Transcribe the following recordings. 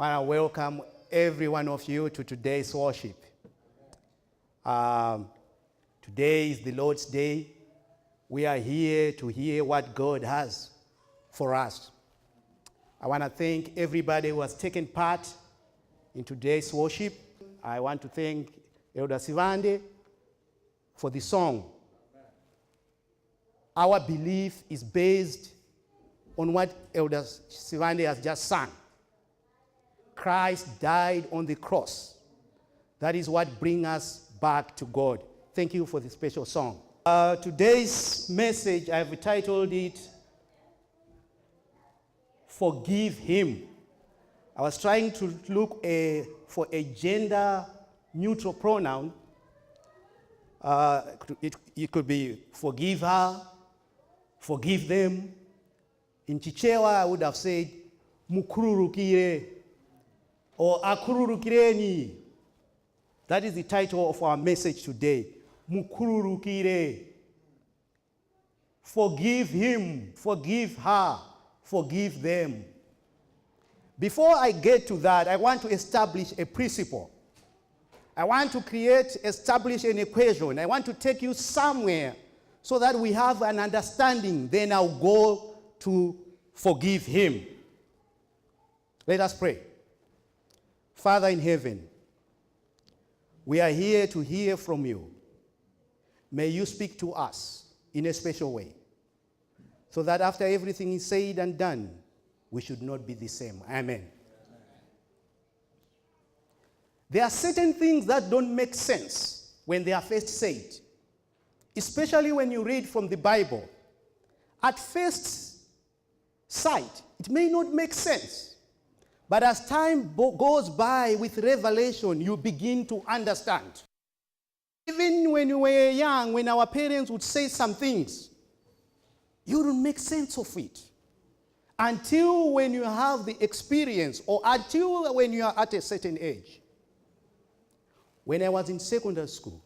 I want to welcome every one of you to today's worship. Today is the Lord's Day. We are here to hear what God has for us. I want to thank everybody who has taken part in today's worship. I want to thank Elder Sivande for the song. Our belief is based on what Elder Sivande has just sung. Christ died on the cross. That is what brings us back to God. Thank you for the special song. Today's message, I've titled it, Forgive Him. I was trying to look for a gender-neutral pronoun. It could be forgive her, forgive them. In Chichewa, I would have said, mukururukire, or akururukireni. That is the title of our message today. Mukururukire. Forgive him, forgive her, forgive them. Before I get to that, I want to establish a principle. I want to establish an equation. I want to take you somewhere so that we have an understanding. Then I'll go to forgive him. Let us pray. Father in heaven, we are here to hear from you. May you speak to us in a special way, so that after everything is said and done, we should not be the same. Amen. There are certain things that don't make sense when they are first said, especially when you read from the Bible. At first sight, it may not make sense. But as time goes by with revelation, you begin to understand. Even when you were young, when our parents would say some things, you don't make sense of it. Until when you have the experience, or until when you are at a certain age. When I was in secondary school,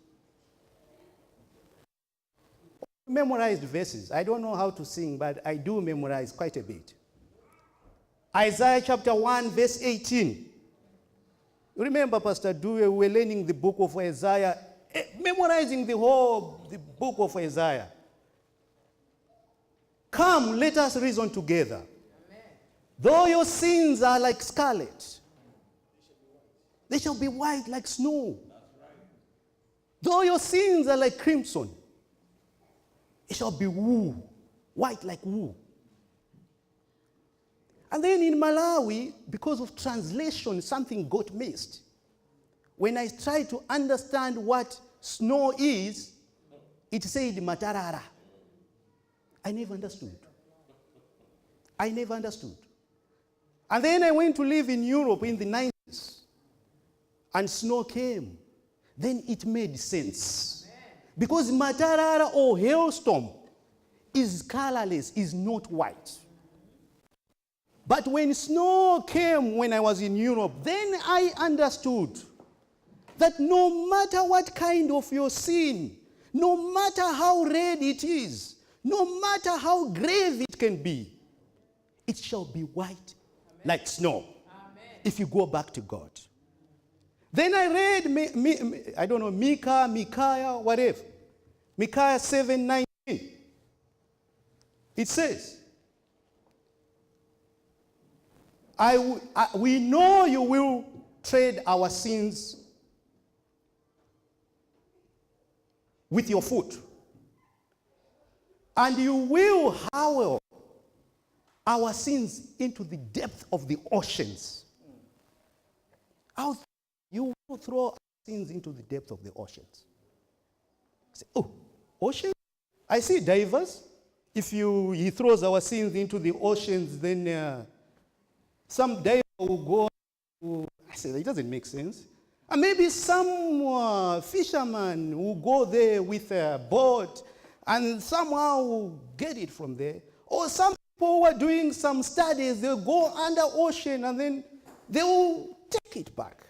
I memorized verses. I don't know how to sing, but I do memorize quite a bit. Isaiah chapter 1, verse 18. You remember, Pastor Dewey, we were learning the book of Isaiah, memorizing the book of Isaiah. Come, let us reason together. Amen. Though your sins are like scarlet, they shall be white like snow. Though your sins are like crimson, it shall be wool, white like wool. And then in Malawi, because of translation, something got missed. When I tried to understand what snow is, it said matarara. I never understood. And then I went to live in Europe in the 90s. And snow came. Then it made sense. Because matarara or hailstorm is colorless, is not white. But when snow came when I was in Europe, then I understood that no matter what kind of your sin, no matter how red it is, no matter how grave it can be, it shall be white like snow. Amen. If you go back to God. Then I read, Micaiah, whatever. Micaiah 7:19. It says, we know you will tread our sins with your foot, and you will hurl our sins into the depth of the oceans. You will throw our sins into the depth of the oceans. Say, oh, ocean? I see divers. If he throws our sins into the oceans, then some diver will go. I said, it doesn't make sense. And maybe some fisherman will go there with a boat and somehow get it from there. Or some people who are doing some studies, they'll go under ocean and then they will take it back.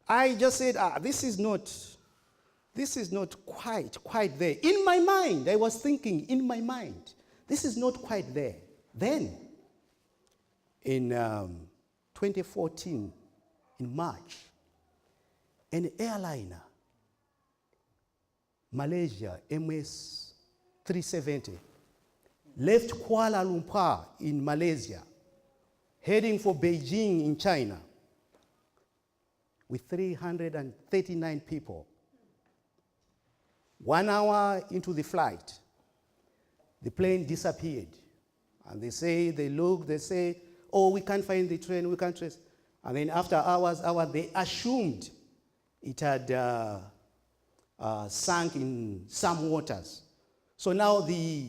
I just said, this is not quite there. In my mind, I was thinking, this is not quite there. Then, in 2014, in March, an airliner, Malaysia, MS 370, left Kuala Lumpur in Malaysia, heading for Beijing in China, with 339 people. 1 hour into the flight, the plane disappeared. And they look, they say, oh, we can't find the train, we can't trace. And then after hours, they assumed it had sunk in some waters. So now the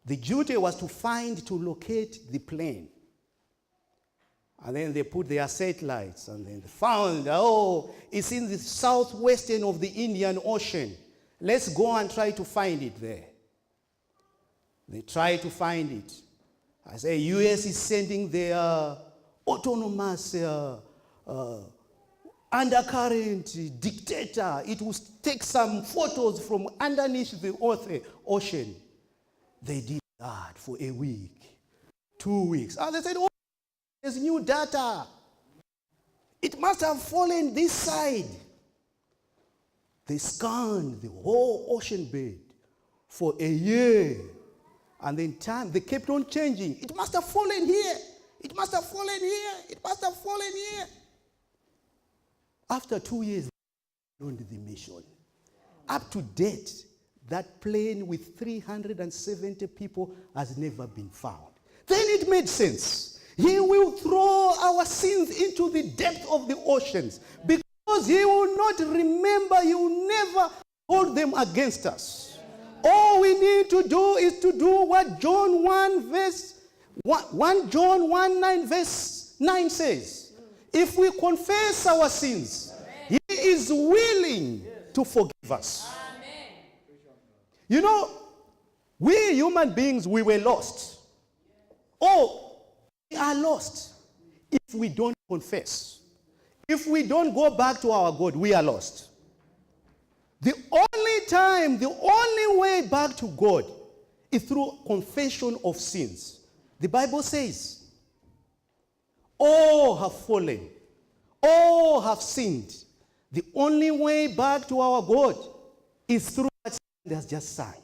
duty was to locate the plane. And then they put their satellites, and then they found, oh, it's in the southwestern of the Indian Ocean. Let's go and try to find it there. They try to find it. I say, US is sending their autonomous undercurrent dictator. It will take some photos from underneath the ocean. They did that for a week, 2 weeks. And they said, oh, there's new data. It must have fallen this side. They scanned the whole ocean bed for a year. And then they kept on changing. It must have fallen here. It must have fallen here. It must have fallen here. After 2 years, they on the mission. Up to date, that plane with 370 people has never been found. Then it made sense. He will throw our sins into the depth of the oceans because he will not remember, he will never hold them against us. All we need to do is to do what John 1 John 1:9 verse 9 says. If we confess our sins, he is willing to forgive us. You know, we human beings, we were lost. Oh, we are lost if we don't confess. If we don't go back to our God, we are lost. The only way back to God is through confession of sins. The Bible says, all have fallen, all have sinned. The only way back to our God is through what he has just signed,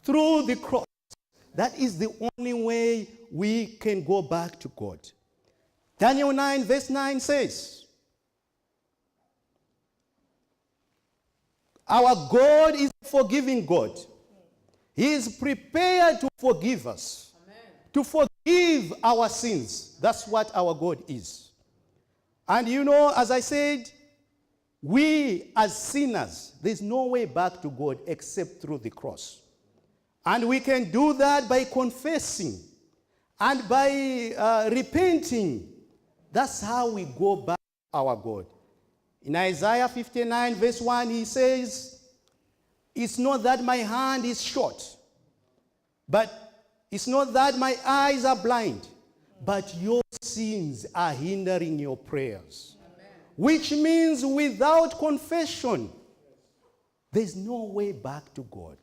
through the cross. That is the only way we can go back to God. Daniel 9 verse 9 says, our God is a forgiving God. He is prepared to forgive us. Amen. To forgive our sins. That's what our God is. And you know, as I said, we as sinners, there's no way back to God except through the cross. And we can do that by confessing and by repenting. That's how we go back to our God. In Isaiah 59 verse 1, he says, it's not that my hand is short, but it's not that my eyes are blind, but your sins are hindering your prayers. Amen. Which means without confession, there's no way back to God.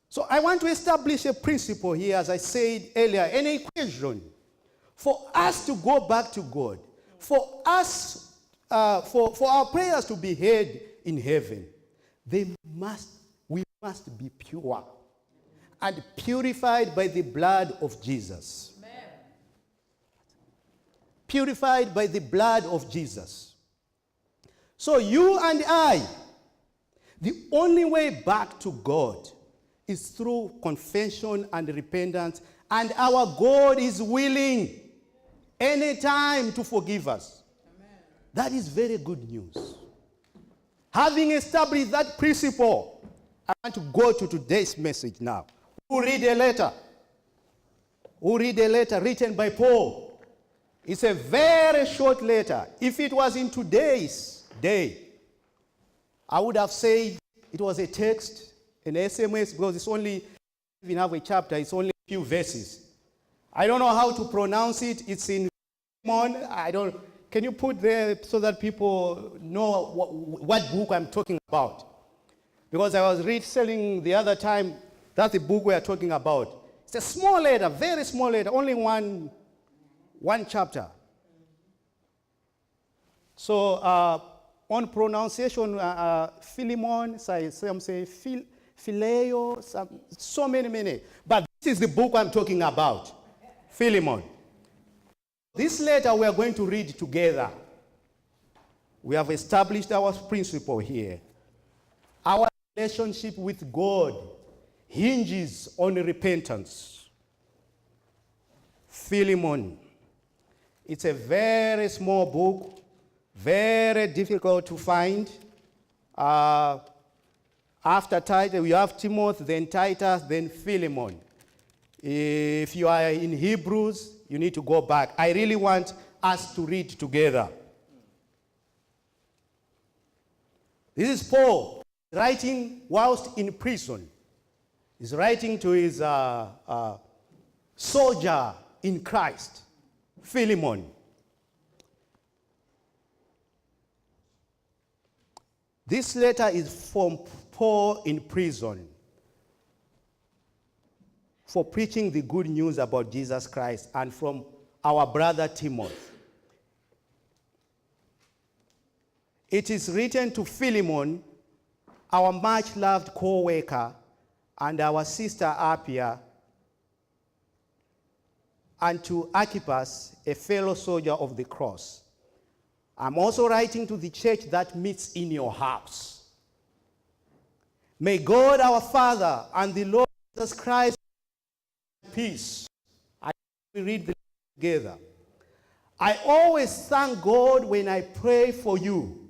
So I want to establish a principle here, as I said earlier, an equation for us to go back to God, for us, for our prayers to be heard in heaven. We must be pure and purified by the blood of Jesus. Amen. Purified by the blood of Jesus. So you and I, the only way back to God is through confession and repentance, and our God is willing anytime to forgive us. Amen. That is very good news. Having established that principle, I want to go to today's message now. We'll read a letter. We'll read a letter written by Paul. It's a very short letter. If it was in today's day, I would have said it was a text, an SMS, because it's only, even have a chapter, it's only a few verses. I don't know how to pronounce it. It's in can you put there so that people know what book I'm talking about? Because I was reselling the other time, that's the book we are talking about. It's a small letter, very small letter, only one One chapter. So on pronunciation, Philemon, some say Phileo, so many. But this is the book I'm talking about, Philemon. This letter we are going to read together. We have established our principle here. Our relationship with God hinges on repentance. Philemon. It's a very small book, very difficult to find. After Titus, we have Timothy, then Titus, then Philemon. If you are in Hebrews, you need to go back. I really want us to read together. This is Paul writing whilst in prison. He's writing to his soldier in Christ, Philemon. This letter is from Paul in prison for preaching the good news about Jesus Christ, and from our brother Timothy. It is written to Philemon, our much-loved co-worker, and our sister Apphia, and to Archippus, a fellow soldier of the cross. I'm also writing to the church that meets in your house. May God our Father and the Lord Jesus Christ peace. I read together. I always thank God when I pray for you,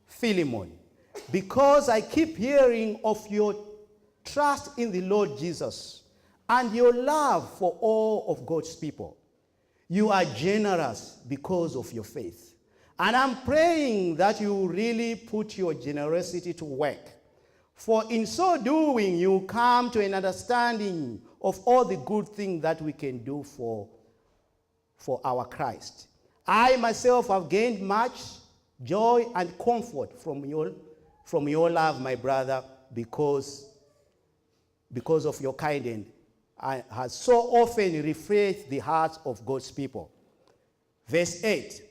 Philemon, because I keep hearing of your trust in the Lord Jesus and your love for all of God's people. You are generous because of your faith. And I'm praying that you really put your generosity to work. For in so doing, you come to an understanding of all the good things that we can do for our Christ. I myself have gained much joy and comfort from your love, my brother, because of your kindness, and has so often refreshed the hearts of God's people. Verse 8.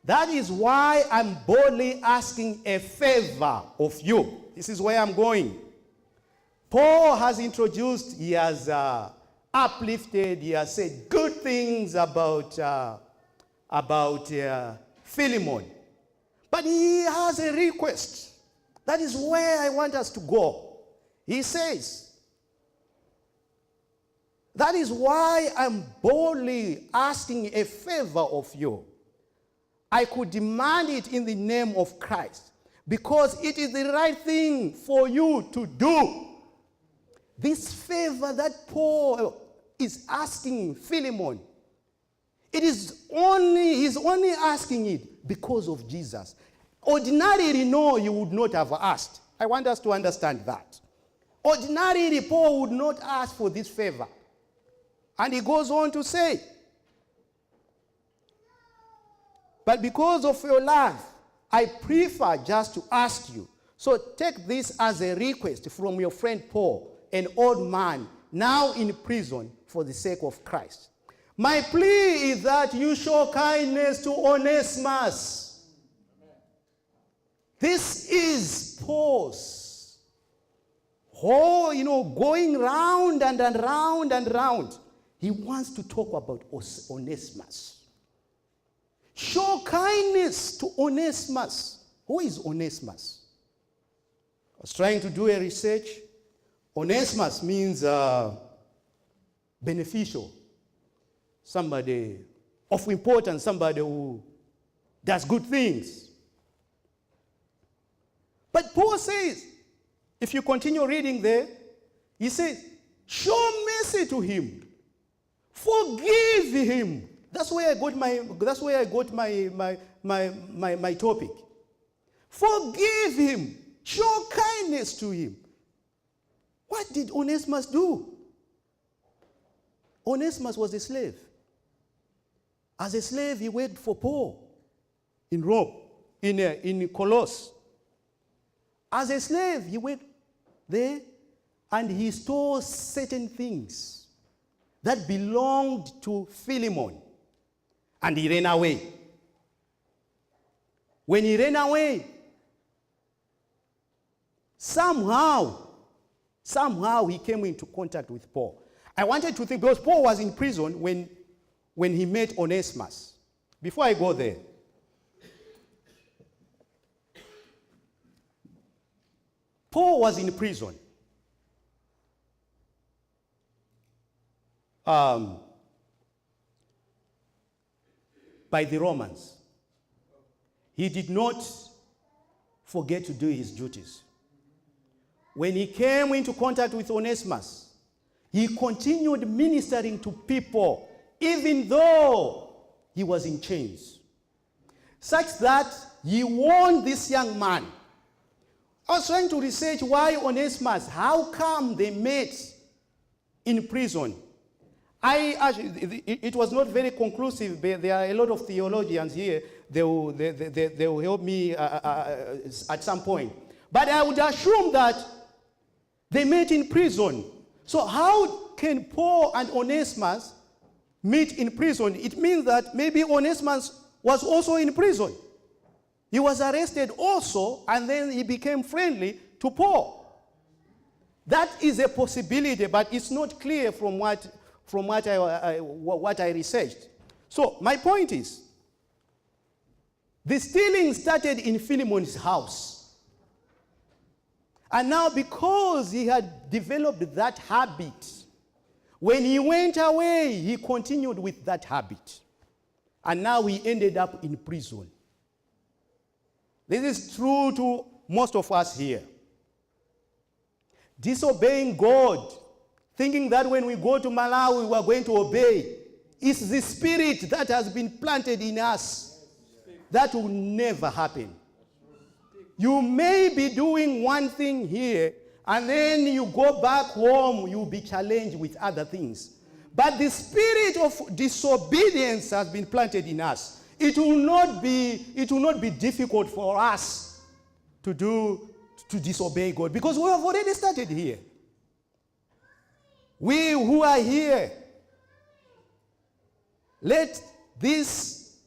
That is why I'm boldly asking a favor of you. This is where I'm going. Paul has introduced, he has uplifted, he has said good things about Philemon. But he has a request. That is where I want us to go. He says, that is why I'm boldly asking a favor of you. I could demand it in the name of Christ, because it is the right thing for you to do. This favor that Paul is asking Philemon, he's only asking it because of Jesus. Ordinarily, no, you would not have asked. I want us to understand that. Ordinarily, Paul would not ask for this favor. And he goes on to say, but because of your love, I prefer just to ask you. So take this as a request from your friend Paul, an old man, now in prison for the sake of Christ. My plea is that you show kindness to Onesimus. This is Paul's whole, going round and round and round. He wants to talk about Onesimus. Show kindness to Onesimus. Who is Onesimus? I was trying to do a research. Onesimus means beneficial. Somebody of importance, somebody who does good things. But Paul says, if you continue reading there, he says, show mercy to him. Forgive him. That's where I got my topic. Forgive him. Show kindness to him. What did Onesimus do? Onesimus was a slave. As a slave, he worked for Paul in Rome, in Colossus. As a slave, he worked there, and he stole certain things that belonged to Philemon. And he ran away. When he ran away, somehow he came into contact with Paul. I wanted to think, because Paul was in prison when he met Onesimus. Before I go there, Paul was in prison. By the Romans. He did not forget to do his duties. When he came into contact with Onesimus, he continued ministering to people even though he was in chains, such that he warned this young man. I was trying to research why Onesimus, how come they met in prison. It was not very conclusive, but there are a lot of theologians here. They will help me at some point. But I would assume that they met in prison. So how can Paul and Onesimus meet in prison? It means that maybe Onesimus was also in prison. He was arrested also, and then he became friendly to Paul. That is a possibility, but it's not clear from what I researched. So my point is, the stealing started in Philemon's house. And now because he had developed that habit, when he went away, he continued with that habit. And now he ended up in prison. This is true to most of us here. Disobeying God, thinking that when we go to Malawi, we are going to obey, is the spirit that has been planted in us. That will never happen. You may be doing one thing here, and then you go back home, you'll be challenged with other things. But the spirit of disobedience has been planted in us. It will not be difficult for us to disobey God, because we have already started here. We who are here, let this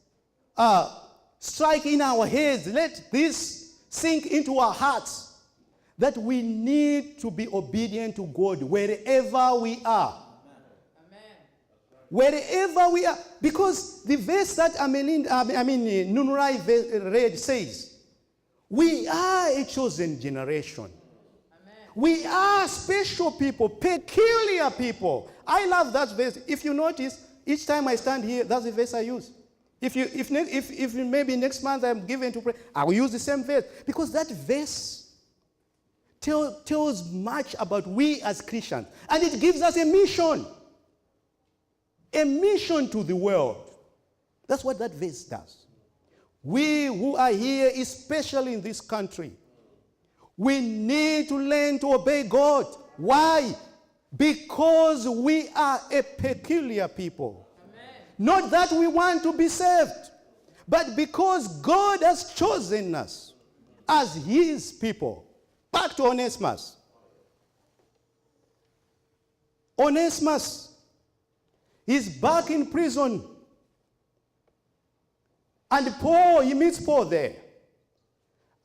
strike in our heads, let this sink into our hearts, that we need to be obedient to God wherever we are. Wherever we are. Because the verse that Nunurai read says, we are a chosen generation. Amen. We are special people, peculiar people. I love that verse. If you notice, each time I stand here, that's the verse I use. If maybe next month I'm given to pray, I will use the same verse. Because that verse tells much about we as Christians. And it gives us a mission. A mission to the world. That's what that verse does. We who are here, especially in this country, we need to learn to obey God. Why? Because we are a peculiar people. Amen. Not that we want to be saved, but because God has chosen us as his people. Back to Onesimus. Onesimus is back in prison. And Paul, he meets Paul there.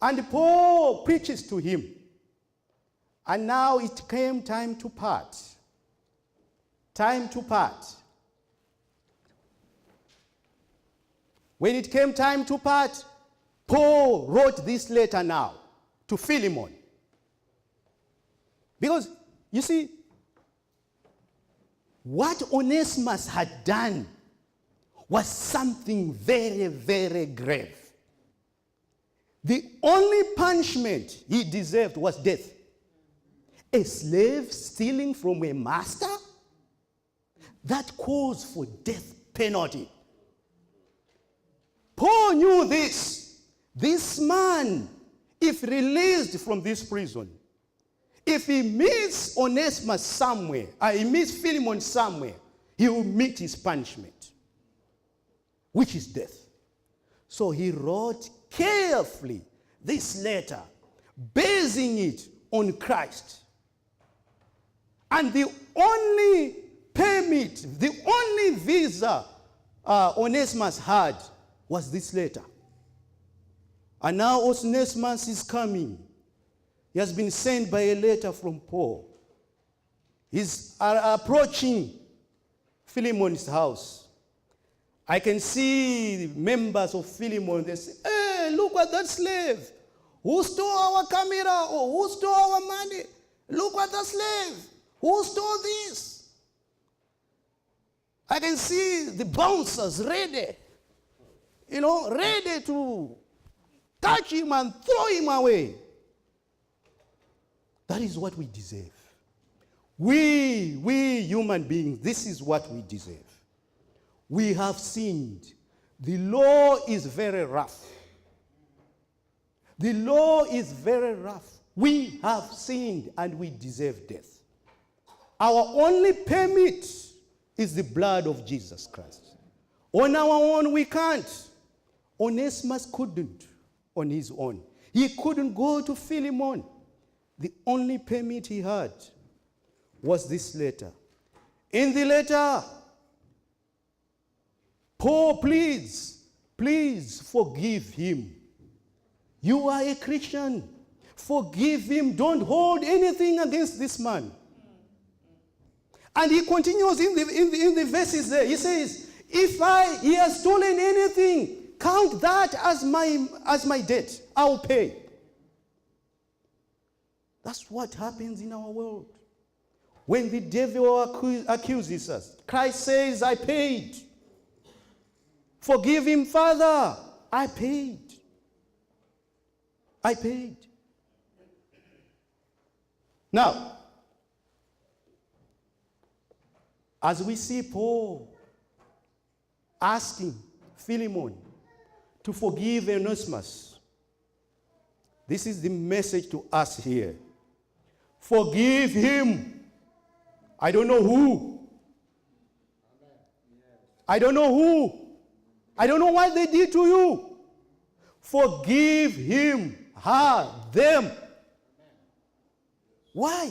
And Paul preaches to him. And now it came time to part. Time to part. When it came time to part, Paul wrote this letter now to Philemon. Because, you see, what Onesimus had done was something very, very grave. The only punishment he deserved was death. A slave stealing from a master? That calls for death penalty. Paul knew this. This man, if released from this prison, if he meets Onesimus somewhere, he meets Philemon somewhere, he will meet his punishment, which is death. So he wrote carefully this letter, basing it on Christ. And the only permit, the only visa Onesimus had was this letter. And now Onesimus is coming. He has been sent by a letter from Paul. He's approaching Philemon's house. I can see members of Philemon. They say, hey, look at that slave. Who stole our camera? Or who stole our money? Look at the slave. Who stole this? I can see the bouncers ready. Ready to catch him and throw him away. That is what we deserve. We human beings, this is what we deserve. We have sinned. The law is very rough. The law is very rough. We have sinned and we deserve death. Our only permit is the blood of Jesus Christ. On our own, we can't. Onesimus couldn't on his own. He couldn't go to Philemon. The only permit he had was this letter. In the letter, Paul pleads, please forgive him. You are a Christian. Forgive him. Don't hold anything against this man. And he continues in the verses there. He says, if he has stolen anything, count that as my debt. I'll pay. That's what happens in our world. When the devil accuses us, Christ says, I paid. Forgive him, Father. I paid. I paid. Now, as we see Paul asking Philemon to forgive Onesimus, this is the message to us here. Forgive him. I don't know who. I don't know who. I don't know what they did to you. Forgive him, her, them. Why?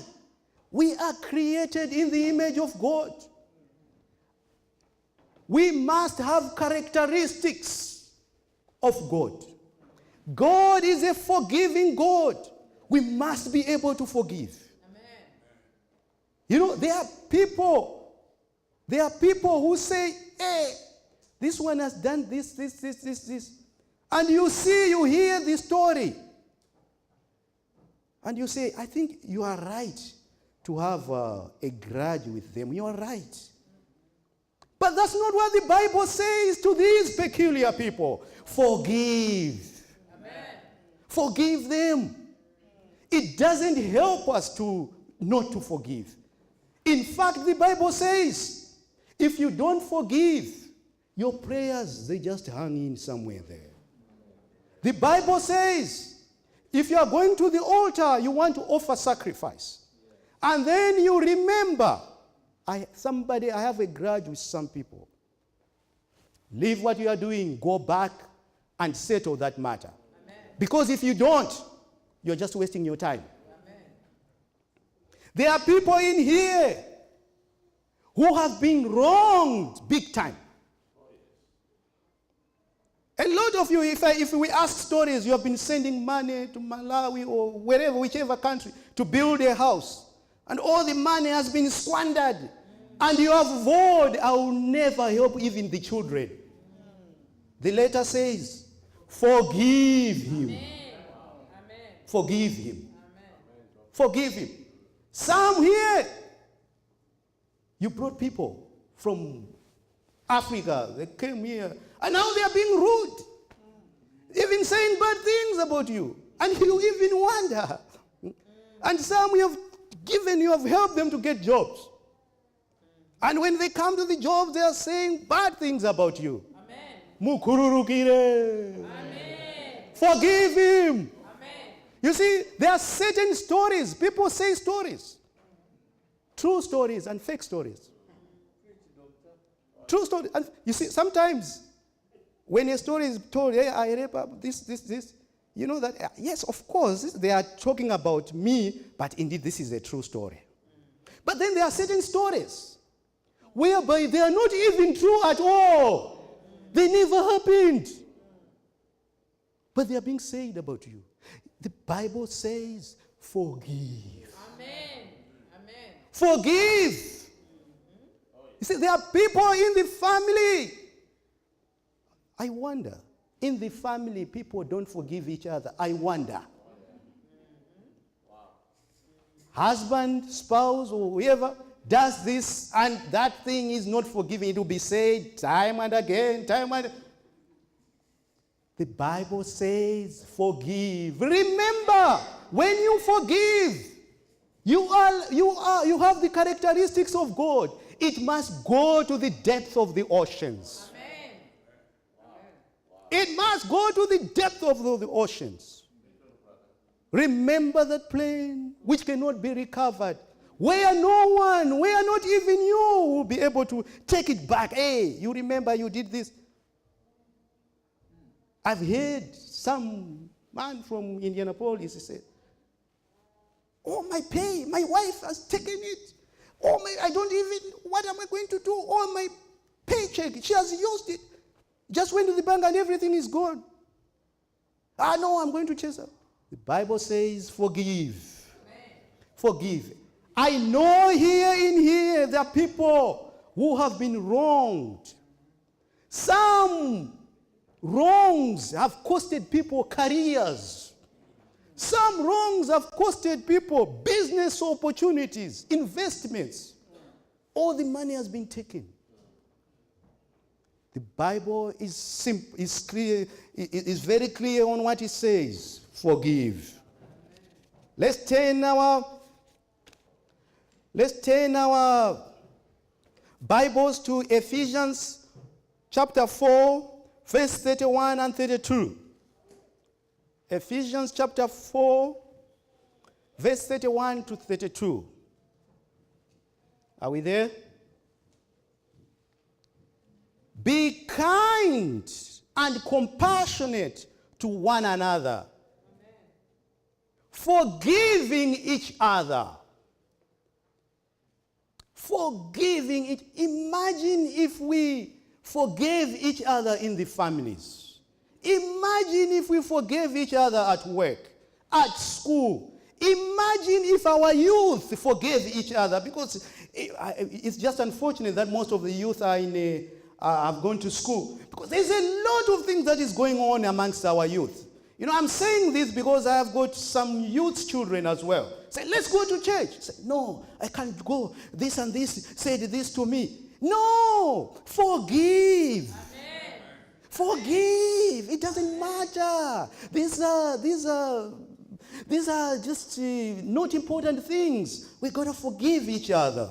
We are created in the image of God. We must have characteristics of God. God is a forgiving God. We must be able to forgive. Amen. There are people who say, hey, this one has done this. And you hear the story. And you say, I think you are right to have a grudge with them. You are right. But that's not what the Bible says to these peculiar people. Forgive. Amen. Forgive them. It doesn't help us not to forgive. In fact, the Bible says, if you don't forgive, your prayers, they just hang in somewhere there. The Bible says, if you are going to the altar, you want to offer sacrifice. And then you remember, I have a grudge with some people. Leave what you are doing, go back and settle that matter. Amen. Because if you don't, you're just wasting your time. Amen. There are people in here who have been wronged big time. A lot of you, if we ask stories, you have been sending money to Malawi or wherever, whichever country, to build a house. And all the money has been squandered. And you have vowed, I will never help even the children. The letter says, forgive him. Amen. Forgive him. Amen. Forgive him. Some here, you brought people from Africa. They came here. And now they are being rude. Even saying bad things about you. And you even wonder. And some you have helped them to get jobs. And when they come to the jobs, they are saying bad things about you. Mukururukire. Amen. Forgive him. Amen. You see, there are certain stories. People say stories. True stories and fake stories. True stories. And you see, sometimes when a story is told, hey, Helepa, this, you know that, yes, of course, they are talking about me, but indeed this is a true story. But then there are certain stories whereby they are not even true at all. They never happened. But they are being said about you. The Bible says, forgive. Amen. Amen. Forgive. You see, there are people in the family. I wonder, in the family, people don't forgive each other. I wonder. Husband, spouse, or whoever does this and that thing is not forgiven. It will be said time and again, time and the Bible says forgive. Remember, when you forgive, you have the characteristics of God. It must go to the depth of the oceans. Amen. It must go to the depth of the oceans. Remember that plane which cannot be recovered, where not even you will be able to take it back. Hey, you remember you did this. I've heard some man from Indianapolis, he said, oh, my pay, my wife has taken it. Oh, what am I going to do? Oh, my paycheck, she has used it. Just went to the bank and everything is gone. No, I'm going to chase her. The Bible says forgive. Amen. Forgive. I know here there are people who have been wronged. Some wrongs have costed people careers. Some wrongs have costed people business opportunities, investments. All the money has been taken. The Bible is simple, is clear, is very clear on what it says. Forgive. Let's turn our Bibles to Ephesians chapter 4, verse 31 and 32. Ephesians chapter 4, verse 31 to 32. Are we there? Be kind and compassionate to one another, forgiving each other. Forgiving it. Imagine if we forgave each other in the families. Imagine if we forgave each other at work, at school. Imagine if our youth forgave each other, because it's just unfortunate that most of the youth are have gone to school, because there's a lot of things that is going on amongst our youth. You know, I'm saying this because I have got some youth children as well. Say, let's go to church. Say, no, I can't go. This and this said this to me. No, forgive. Amen. Forgive. It doesn't matter. These are just not important things. We got to forgive each other.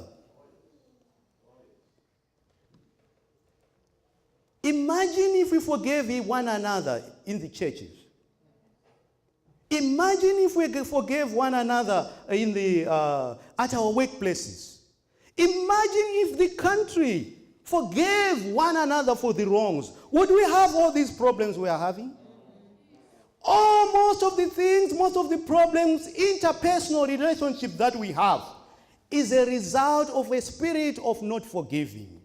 Imagine if we forgave one another in the churches. Imagine if we forgave one another in at our workplaces. Imagine if the country forgave one another for the wrongs. Would we have all these problems we are having? Most of the problems, interpersonal relationships that we have is a result of a spirit of not forgiving.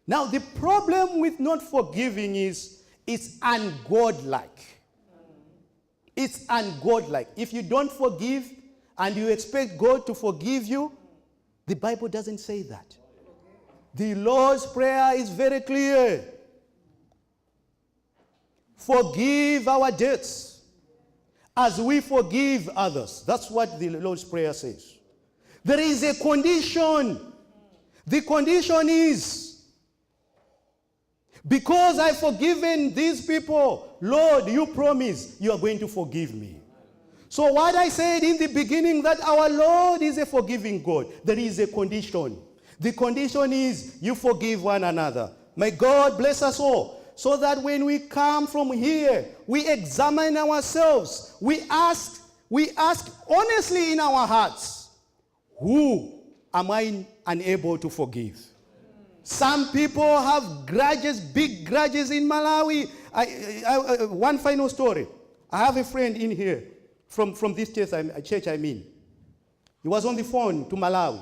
Now, the problem with not forgiving is it's ungodlike. It's ungodlike. If you don't forgive and you expect God to forgive you, the Bible doesn't say that. The Lord's Prayer is very clear. Forgive our debts as we forgive others. That's what the Lord's Prayer says. There is a condition. The condition is, because I've forgiven these people, Lord, you promise you are going to forgive me. So what I said in the beginning, that our Lord is a forgiving God, there is a condition. The condition is you forgive one another. May God bless us all, so that when we come from here, we examine ourselves. We ask honestly in our hearts, who am I unable to forgive? Some people have grudges, big grudges in Malawi. One final story. I have a friend in here from this church. He was on the phone to Malawi.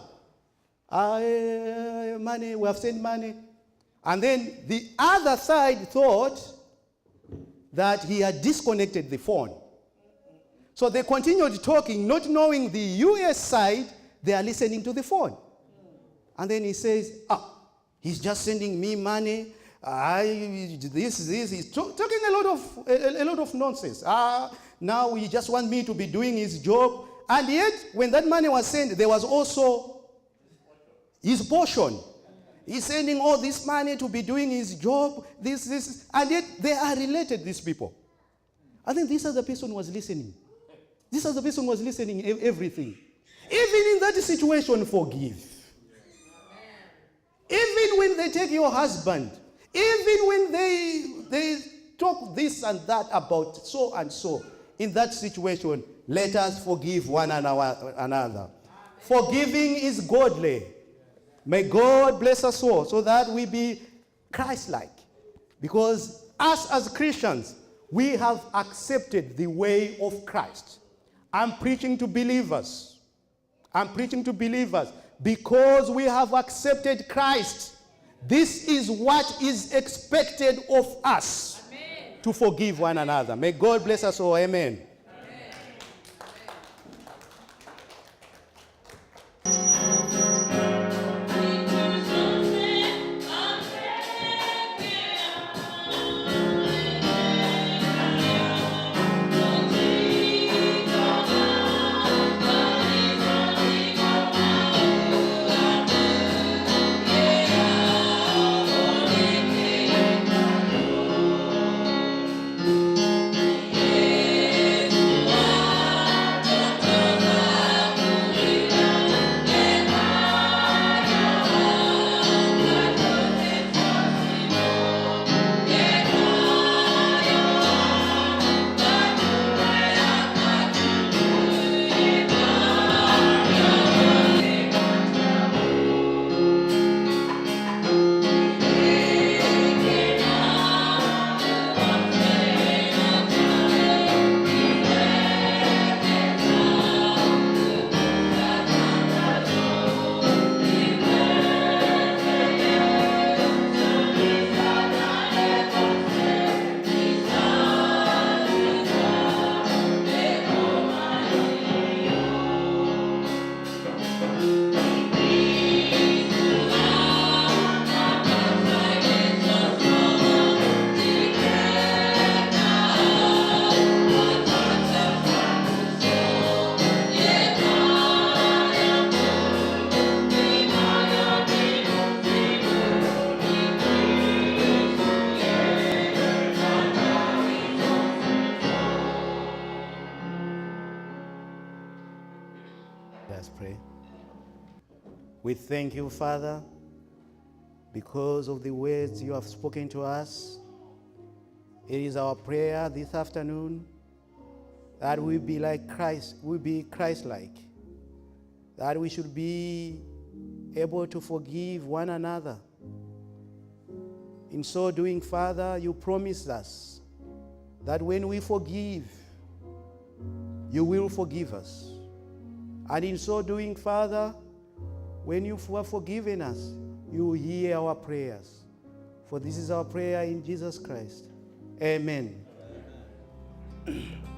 Money, we have sent money. And then the other side thought that he had disconnected the phone. So they continued talking, not knowing the US side, they are listening to the phone. And then he says, he's just sending me money. He's talking a lot of nonsense. Now he just wants me to be doing his job. And yet, when that money was sent, there was also his portion. He's sending all this money to be doing his job, this. And yet, they are related, these people. I think this other person was listening. This other person was listening everything. Even in that situation, forgive. Even when they take your husband, even when they talk this and that about so and so, in that situation, let us forgive one another. Forgiving is godly. May God bless us all so that we be Christ-like. Because us as Christians, we have accepted the way of Christ. I'm preaching to believers. Because we have accepted Christ. This is what is expected of us. Amen. To forgive one another. May God bless us all. Amen. Let's pray. We thank you, Father, because of the words you have spoken to us. It is our prayer this afternoon that we be like Christ, we be Christ-like, that we should be able to forgive one another. In so doing, Father, you promised us that when we forgive, you will forgive us. And in so doing, Father, when you have forgiven us, you hear our prayers. For this is our prayer in Jesus Christ. Amen. Amen.